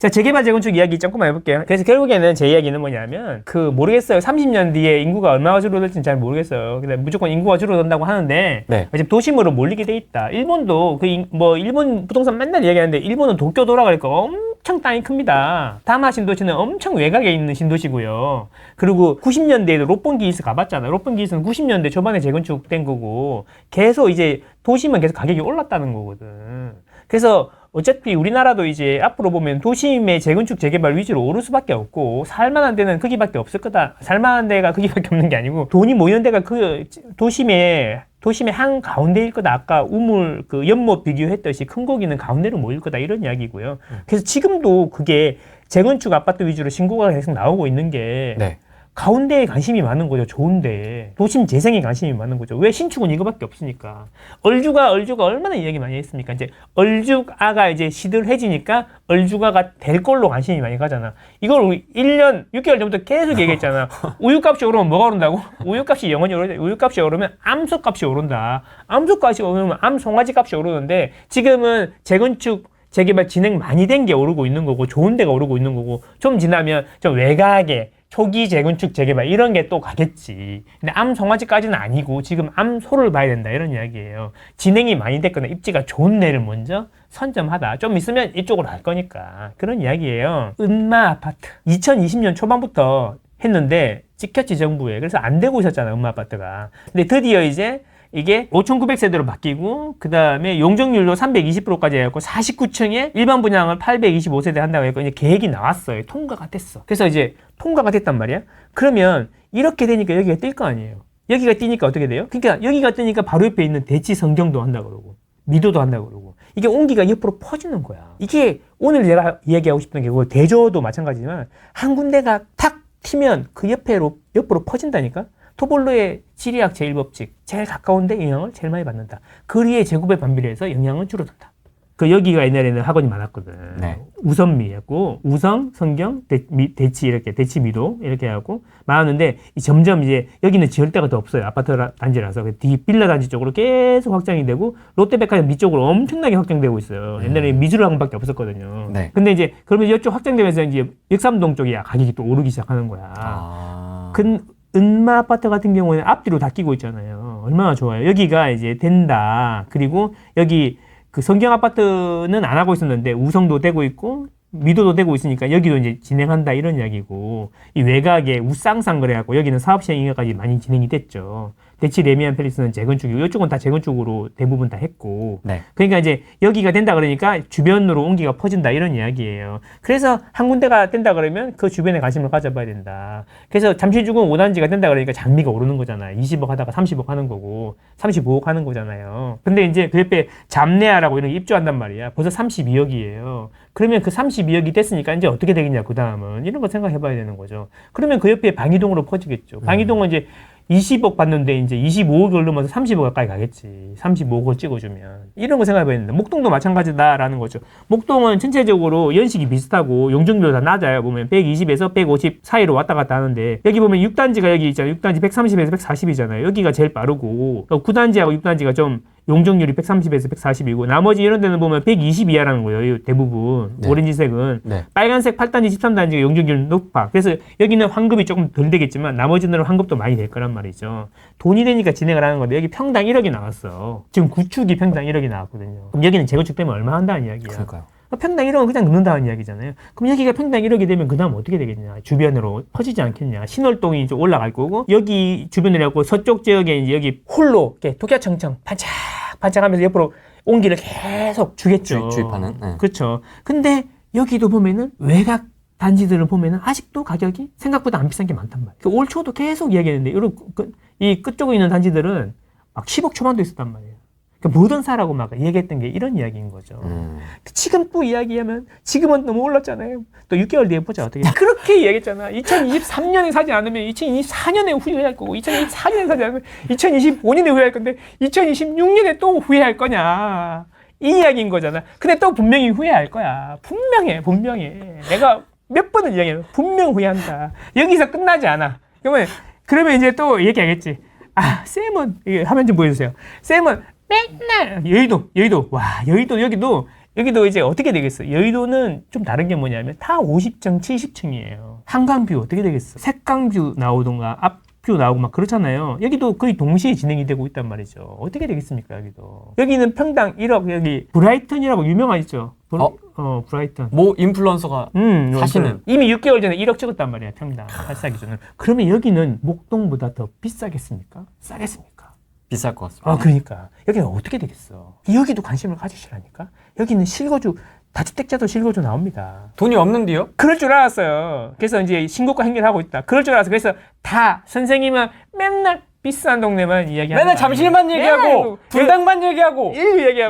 자, 재개발 재건축 이야기 조금만 해볼게요. 그래서 결국에는 제 이야기는 뭐냐면, 모르겠어요. 30년 뒤에 인구가 얼마가 줄어들지는 잘 모르겠어요. 근데 무조건 인구가 줄어든다고 하는데, 네. 지금 도심으로 몰리게 돼 있다. 일본도, 일본 부동산 맨날 얘기하는데, 일본은 도쿄 돌아가니까 엄청 땅이 큽니다. 다마 신도시는 엄청 외곽에 있는 신도시고요. 그리고 90년대에도 롯본기이스 가봤잖아요. 롯본기이스는 90년대 초반에 재건축된 거고, 계속 이제 도심은 계속 가격이 올랐다는 거거든. 그래서 어차피 우리나라도 이제 앞으로 보면 도심의 재건축 재개발 위주로 오를 수밖에 없고 살만한 데는 거기밖에 없을 거다. 살만한 데가 거기밖에 없는 게 아니고 돈이 모이는 데가 그 도심의 한 가운데일 거다. 아까 우물 연못 비교했듯이 큰 고기는 가운데로 모일 거다 이런 이야기고요. 그래서 지금도 그게 재건축 아파트 위주로 신고가 계속 나오고 있는 게 네. 가운데에 관심이 많은 거죠. 좋은데 도심 재생에 관심이 많은 거죠. 왜? 신축은 이거밖에 없으니까. 얼주가 얼마나 이야기 많이 했습니까? 이제 얼주가가 이제 시들해지니까 얼주가가 될 걸로 관심이 많이 가잖아. 이걸 우리 1년 6개월 전부터 계속 얘기했잖아. 우유값이 오르면 뭐가 오른다고? 우유값이 영원히 오른다. 우유값이 오르면 암소값이 오른다. 암소값이 오르면 암송아지 값이 오르는데 지금은 재건축 재개발 진행 많이 된 게 오르고 있는 거고 좋은 데가 오르고 있는 거고 좀 지나면 좀 외곽에 초기 재건축 재개발 이런 게 또 가겠지. 근데 암송아지까지는 아니고 지금 암소를 봐야 된다 이런 이야기예요. 진행이 많이 됐거나 입지가 좋은 데를 먼저 선점하다. 좀 있으면 이쪽으로 갈 거니까 그런 이야기예요. 은마 아파트 2020년 초반부터 했는데 찍혔지 정부에. 그래서 안 되고 있었잖아 은마 아파트가. 근데 드디어 이제 이게 5,900세대로 바뀌고 그 다음에 용적률도 320%까지 해갖고 49층에 일반 분양을 825세대 한다고 해서 이제 계획이 나왔어요. 통과가 됐어. 그래서 이제 통과가 됐단 말이야. 그러면 이렇게 되니까 여기가 뜰 거 아니에요. 여기가 뜨니까 어떻게 돼요? 그러니까 여기가 뜨니까 바로 옆에 있는 대치 성경도 한다 그러고 미도도 한다 그러고 이게 온기가 옆으로 퍼지는 거야. 이게 오늘 제가 이야기하고 싶은 게 대저도 마찬가지지만 한 군데가 탁 튀면 그 옆으로 퍼진다니까. 토볼로의 지리학 제1법칙 제일 가까운데 영향을 제일 많이 받는다. 거리의 제곱에 반비례해서 영향은 줄어든다. 여기가 옛날에는 학원이 많았거든. 네. 우선미였고 우성, 성경, 대치 이렇게 대치 미도 이렇게 하고 많았는데 점점 이제 여기는 지을 데가 더 없어요. 아파트 단지라서 뒤 빌라 단지 쪽으로 계속 확장이 되고 롯데백화점 밑쪽으로 엄청나게 확장되고 있어요. 옛날에 미주랑밖에 없었거든요. 네. 근데 이제 그러면 이쪽 확장되면서 이제 역삼동 쪽이 가격이 또 오르기 시작하는 거야. 은마 아파트 같은 경우에는 앞뒤로 다 끼고 있잖아요. 얼마나 좋아요. 여기가 이제 된다. 그리고 여기 성경 아파트는 안 하고 있었는데 우성도 되고 있고 미도도 되고 있으니까 여기도 이제 진행한다 이런 이야기고 이 외곽에 우쌍쌍 그래갖고 여기는 사업 시행까지 많이 진행이 됐죠. 대치 레미안 팰리스는 재건축이고 이쪽은 다 재건축으로 대부분 다 했고 네. 그러니까 이제 여기가 된다 그러니까 주변으로 온기가 퍼진다 이런 이야기예요. 그래서 한 군데가 된다 그러면 그 주변에 관심을 가져봐야 된다. 그래서 잠실주공 5단지가 된다 그러니까 장미가 오르는 거잖아요. 20억 하다가 30억 하는 거고 35억 하는 거잖아요. 근데 이제 그 옆에 잠내아라고 이런 게 입주한단 말이야. 벌써 32억이에요. 그러면 그 32억이 됐으니까 이제 어떻게 되겠냐 그 다음은 이런 거 생각해 봐야 되는 거죠. 그러면 그 옆에 방이동으로 퍼지겠죠. 방이동은 이제 20억 받는데 이제 25억을 넘어서 30억 가까이 가겠지. 35억을 찍어주면. 이런 거 생각해봐야 된다. 목동도 마찬가지다라는 거죠. 목동은 전체적으로 연식이 비슷하고 용적률도 다 낮아요. 보면 120에서 150 사이로 왔다 갔다 하는데 여기 보면 6단지가 여기 있잖아요. 6단지 130에서 140이잖아요. 여기가 제일 빠르고 9단지하고 6단지가 좀 용적률이 130에서 140이고 나머지 이런 데는 보면 120 이하라는 거예요. 대부분. 네. 오렌지색은. 네. 빨간색 8단지, 13단지가 용적률이 높아. 그래서 여기는 환급이 조금 덜 되겠지만 나머지는 환급도 많이 될 거란 말이죠. 돈이 되니까 진행을 하는 건데 여기 평당 1억이 나왔어. 지금 구축이 평당 1억이 나왔거든요. 그럼 여기는 재건축 되면 얼마 한다는 이야기야. 그러니까요. 평당 1억은 그냥 넣는다는 이야기잖아요. 그럼 여기가 평당 1억이 되면 그 다음 어떻게 되겠냐. 주변으로 퍼지지 않겠냐. 신월동이 이제 올라갈 거고 여기 주변으로 하고 서쪽 지역에 이제 여기 홀로 이렇게 독야청청 반짝하면서 옆으로 온기를 계속 주겠죠. 주입하는. 네. 그렇죠. 근데 여기도 보면은 외곽 단지들을 보면은 아직도 가격이 생각보다 안 비싼 게 많단 말이에요. 올 초도 계속 이야기했는데 이 끝쪽에 있는 단지들은 막 10억 초반도 있었단 말이에요. 그러니까 뭐든 사라고 막 얘기했던 게 이런 이야기인 거죠. 지금 또 이야기하면 지금은 너무 올랐잖아요. 또 6개월 뒤에 보자 어떻게. 그렇게 이야기했잖아. 2023년에 사지 않으면 2024년에 후회할 거고 2024년에 사지 않으면 2025년에 후회할 건데 2026년에 또 후회할 거냐. 이 이야기인 거잖아. 근데 또 분명히 후회할 거야. 분명해. 내가 몇 번을 이야기해요. 분명 후회한다. 여기서 끝나지 않아. 그러면 이제 또 얘기하겠지. 쌤은, 이게 화면 좀 보여주세요. 쌤은 맨날 여의도 여기도 여기도 이제 어떻게 되겠어? 여의도는 좀 다른 게 뭐냐면 다 50층, 70층이에요. 한강뷰 어떻게 되겠어? 색강뷰 나오던가 앞뷰 나오고 막 그렇잖아요. 여기도 거의 동시에 진행이 되고 있단 말이죠. 어떻게 되겠습니까, 여기도? 여기는 평당 1억, 여기 브라이턴이라고 유명하죠? 브라이턴. 뭐 인플루언서가 사시는. 이미 6개월 전에 1억 찍었단 말이야, 평당. 발사 기준은. 그러면 여기는 목동보다 더 비싸겠습니까? 싸겠습니까? 비쌀 것 같습니다. 아, 그러니까. 여기는 어떻게 되겠어? 여기도 관심을 가지시라니까? 여기는 실거주, 다주택자도 실거주 나옵니다. 돈이 없는데요? 그럴 줄 알았어요. 그래서 이제 신고가 행렬하고 있다. 그럴 줄 알았어. 그래서 다 선생님은 맨날 비싼 동네만 이야기하고 맨날 잠실만 얘기하고 분당만 얘기하고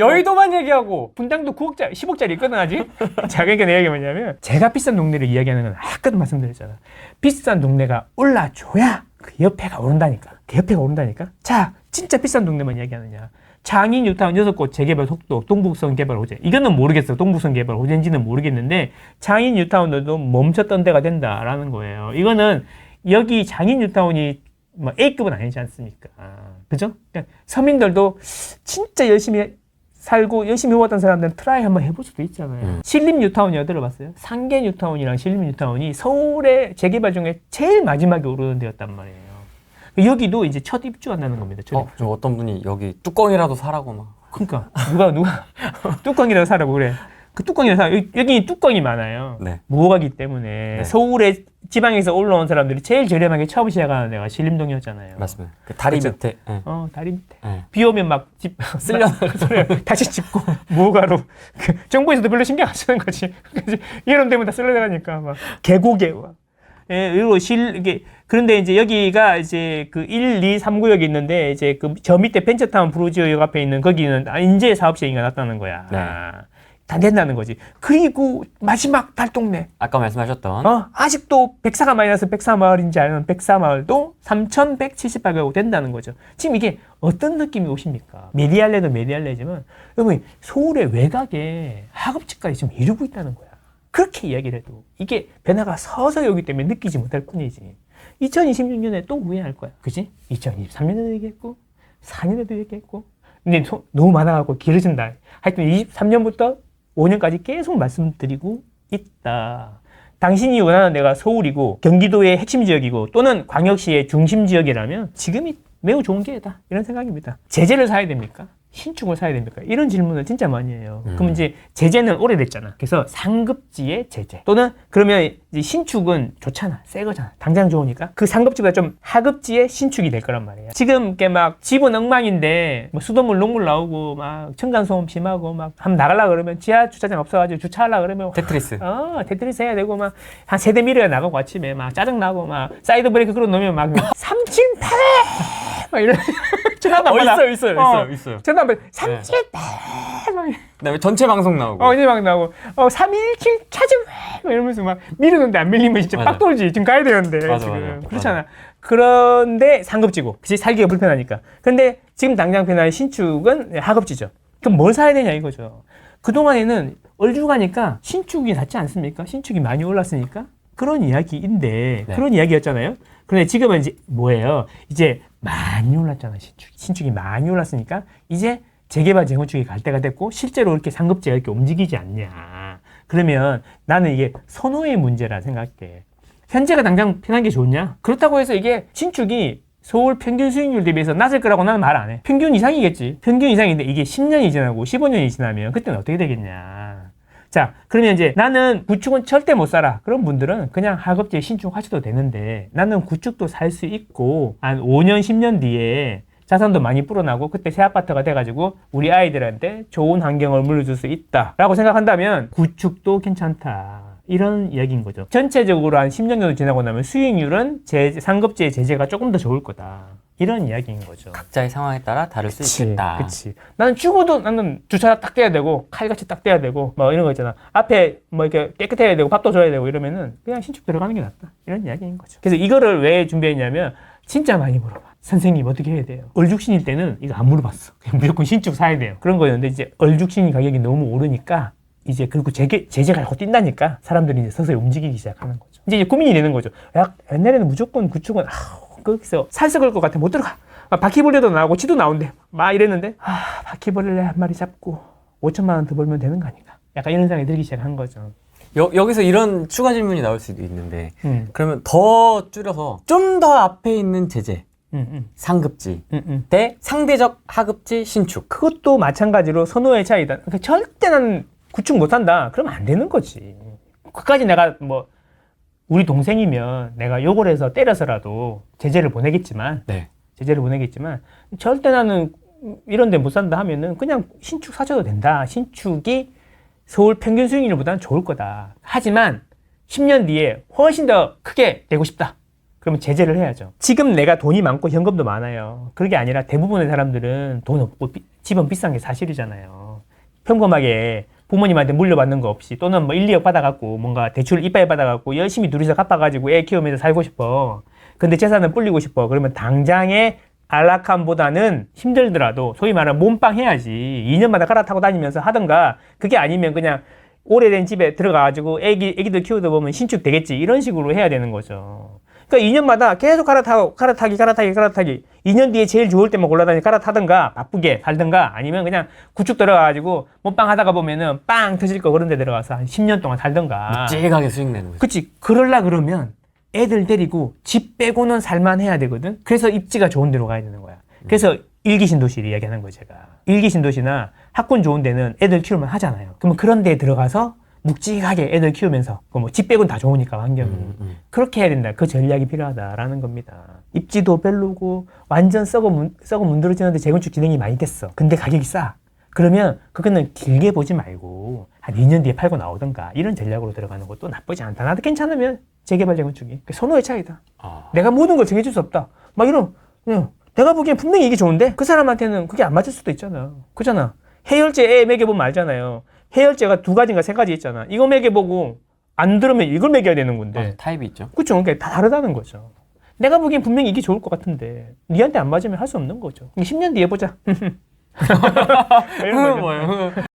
여의도만 얘기하고 분당도 9억짜리, 10억짜리 있거든 아직. 자, 그러니까 내 얘기가 뭐냐면 제가 비싼 동네를 이야기하는 건 아까도 말씀드렸잖아. 비싼 동네가 올라줘야 그 옆에가 오른다니까. 그 옆에가 오른다니까. 자, 진짜 비싼 동네만 이야기하느냐. 장인 뉴타운 6곳 재개발 속도, 동북선 개발 호재. 이거는 모르겠어요. 동북선 개발 호재인지는 모르겠는데 장인 뉴타운도 멈췄던 데가 된다라는 거예요. 이거는 여기 장인 뉴타운이 뭐 A급은 아니지 않습니까? 그죠? 그러니까 서민들도 진짜 열심히 살고 열심히 해왔던 사람들은 트라이 한번 해볼 수도 있잖아요. 신림 뉴타운이 들어봤어요? 상계 뉴타운이랑 신림 뉴타운이 서울의 재개발 중에 제일 마지막에 오르는 데였단 말이에요. 여기도 이제 첫 입주한다는 겁니다. 좀 어떤 분이 여기 뚜껑이라도 사라고 막. 그러니까 누가 뚜껑이라도 사라고 그래. 그 뚜껑이라도 사. 여기 뚜껑이 많아요. 네. 무허가기 때문에 네. 서울에 지방에서 올라온 사람들이 제일 저렴하게 처음 시작하는 데가 신림동이었잖아요. 맞습니다. 그 다리 그렇죠? 밑에. 네. 다리 밑에. 네. 비 오면 막 다시 짚고 무허가로. 정부에서도 별로 신경 안 쓰는 거지. 여름 되면 다 쓸려나가니까 막 계곡에. 예, 그리고 이게 그런데 이제 여기가 이제 그 1, 2, 3구역이 있는데 이제 그 저 밑에 벤처타운 브루지오역 앞에 있는 거기는 인재 사업 시행이 났다는 거야. 네. 다 된다는 거지. 그리고 마지막 달동네. 아까 말씀하셨던 아직도 백사가 마이너스 백사마을인지 아니면 백사마을도 3,178가구 된다는 거죠. 지금 이게 어떤 느낌이 오십니까? 메디알레도 메디알레지만 여러분 서울의 외곽에 하급지까지 지금 이루고 있다는 거야. 그렇게 이야기를 해도 이게 변화가 서서히 오기 때문에 느끼지 못할 뿐이지. 2026년에 또 후회할 거야. 그지? 2023년에도 얘기했고 4년에도 얘기했고 근데 너무 많아가지고 길어진다. 하여튼 23년부터 5년까지 계속 말씀드리고 있다. 당신이 원하는 데가 서울이고 경기도의 핵심 지역이고 또는 광역시의 중심 지역이라면 지금이 매우 좋은 기회다. 이런 생각입니다. 제재를 사야 됩니까? 신축을 사야 됩니까? 이런 질문을 진짜 많이 해요. 그럼 이제 제재는 오래됐잖아. 그래서 상급지의 제재 또는 그러면 이제 신축은 좋잖아. 새 거잖아. 당장 좋으니까 그 상급지보다 좀 하급지의 신축이 될 거란 말이에요. 지금 이게 막 집은 엉망인데 뭐 수돗물 녹물 나오고 막 층간소음 심하고 막 한번 나가려고 그러면 지하 주차장 없어가지고 주차하려고 그러면 테트리스. 테트리스 해야 되고 막 한 세대 밀어야 나가고 아침에 막 짜증나고 막 사이드 브레이크 끌어 놓으면 막 378! 막 이런 전화도 안 받아. 있어요. 전화 안 받아. 378! 그다음에 전체 방송 나오고. 이제 막 나오고 317 차좀 막 이러면서 막 미루는데 안 밀리면 진짜 맞아. 빡 돌지. 지금 가야 되는데 맞아, 지금 맞아. 그렇잖아. 그런데 상급지고 그치 살기가 불편하니까. 근데 지금 당장 변화의 신축은 하급지죠. 그럼 뭘 사야 되냐 이거죠. 그동안에는 얼죽하니까 신축이 낫지 않습니까? 신축이 많이 올랐으니까 그런 이야기인데 네. 그런 이야기였잖아요. 그런데 지금은 이제 뭐예요? 이제 많이 올랐잖아. 신축이 많이 올랐으니까 이제 재개발 재건축이 갈 때가 됐고 실제로 이렇게 상급지가 이렇게 움직이지 않냐. 그러면 나는 이게 선호의 문제라 생각해. 현재가 당장 편한 게 좋냐? 그렇다고 해서 이게 신축이 서울 평균 수익률 대비해서 낮을 거라고 나는 말 안 해. 평균 이상이겠지. 평균 이상인데 이게 10년이 지나고 15년이 지나면 그때는 어떻게 되겠냐. 자, 그러면 이제 나는 구축은 절대 못 살아. 그런 분들은 그냥 하급지에 신축하셔도 되는데 나는 구축도 살 수 있고 한 5년, 10년 뒤에 자산도 많이 불어나고 그때 새 아파트가 돼가지고 우리 아이들한테 좋은 환경을 물려줄 수 있다라고 생각한다면 구축도 괜찮다. 이런 이야기인 거죠. 전체적으로 한 10년 정도 지나고 나면 수익률은 상급지의 제재가 조금 더 좋을 거다. 이런 이야기인 거죠. 각자의 상황에 따라 다를 수 있겠다. 그치. 나는 죽어도 나는 주차 딱 떼야 되고 칼같이 딱 떼야 되고 뭐 이런 거 있잖아. 앞에 뭐 이렇게 깨끗해야 되고 밥도 줘야 되고 이러면은 그냥 신축 들어가는 게 낫다. 이런 이야기인 거죠. 그래서 이거를 왜 준비했냐면 진짜 많이 물어봐. 선생님 어떻게 해야 돼요? 얼죽신일 때는 이거 안 물어봤어. 그냥 무조건 신축 사야 돼요. 그런 거였는데 이제 얼죽신 가격이 너무 오르니까 이제 그리고 제재가 자꾸 뛴다니까 사람들이 이제 서서히 움직이기 시작하는 거죠. 이제 고민이 되는 거죠. 야, 옛날에는 무조건 구축은 거기서 살 썩을 것 같아 못 들어가. 바퀴벌레도 나오고 쥐도 나온대. 막 이랬는데 바퀴벌레 한 마리 잡고 5천만 원 더 벌면 되는 거 아닌가. 약간 이런 생각이 들기 시작한 거죠. 여기서 이런 추가 질문이 나올 수도 있는데 음. 그러면 더 줄여서 좀 더 앞에 있는 제재 상급지 대 상대적 하급지 신축. 그것도 마찬가지로 선호의 차이다. 그러니까 절대 난 구축 못한다. 그러면 안 되는 거지. 그까지 내가 뭐 우리 동생이면 내가 욕을 해서 때려서라도 제재를 보내겠지만 네. 제재를 보내겠지만 절대 나는 이런 데 못 산다 하면은 그냥 신축 사줘도 된다. 신축이 서울 평균 수익률보다는 좋을 거다. 하지만 10년 뒤에 훨씬 더 크게 되고 싶다. 그러면 제재를 해야죠. 지금 내가 돈이 많고 현금도 많아요. 그게 아니라 대부분의 사람들은 돈 없고 집은 비싼 게 사실이잖아요. 평범하게 부모님한테 물려받는 거 없이 또는 뭐 1, 2억 받아갖고 뭔가 대출 이빠이 받아갖고 열심히 둘이서 갚아가지고 애 키우면서 살고 싶어. 근데 재산은 불리고 싶어. 그러면 당장의 안락함보다는 힘들더라도 소위 말하는 몸빵 해야지. 2년마다 갈아타고 다니면서 하던가 그게 아니면 그냥 오래된 집에 들어가가지고 애기들 키우다 보면 신축 되겠지. 이런 식으로 해야 되는 거죠. 그러니까 2년마다 계속 갈아타기. 2년 뒤에 제일 좋을 때만 골라다니 갈아타든가 바쁘게 살든가 아니면 그냥 구축 들어가가지고 몸빵 하다가 보면은 빵 터질 거 그런 데 들어가서 한 10년 동안 살든가. 묵직하게 수익 내는 거죠. 그치. 그러려 그러면 애들 데리고 집 빼고는 살만해야 되거든. 그래서 입지가 좋은 데로 가야 되는 거야. 그래서 일기신도시를 이야기하는 거예요, 제가. 일기신도시나 학군 좋은 데는 애들 키우면 하잖아요. 그러면 그런 데에 들어가서 묵직하게 애들 키우면서 뭐 집 빼고는 다 좋으니까 환경이. 그렇게 해야 된다. 그 전략이 필요하다라는 겁니다. 입지도 별로고 완전 썩어 문드러지는데 재건축 진행이 많이 됐어. 근데 가격이 싸. 그러면 그거는 길게 보지 말고 한 2년 뒤에 팔고 나오던가 이런 전략으로 들어가는 것도 나쁘지 않다. 나도 괜찮으면 재개발 재건축이. 선호의 차이다. 내가 모든 걸 정해줄 수 없다. 막 이런 내가 보기엔 분명히 이게 좋은데 그 사람한테는 그게 안 맞을 수도 있잖아. 그잖아. 해열제 애 먹여보면 알잖아요. 해열제가 2가지인가 3가지 있잖아. 이거 먹여보고 안 들으면 이걸 먹여야 되는 건데. 타입이 있죠. 그렇죠. 그러니까 다 다르다는 거죠. 내가 보기엔 분명히 이게 좋을 것 같은데 니한테 안 맞으면 할 수 없는 거죠. 10년 뒤에 보자. 이런 거죠. 뭐예요?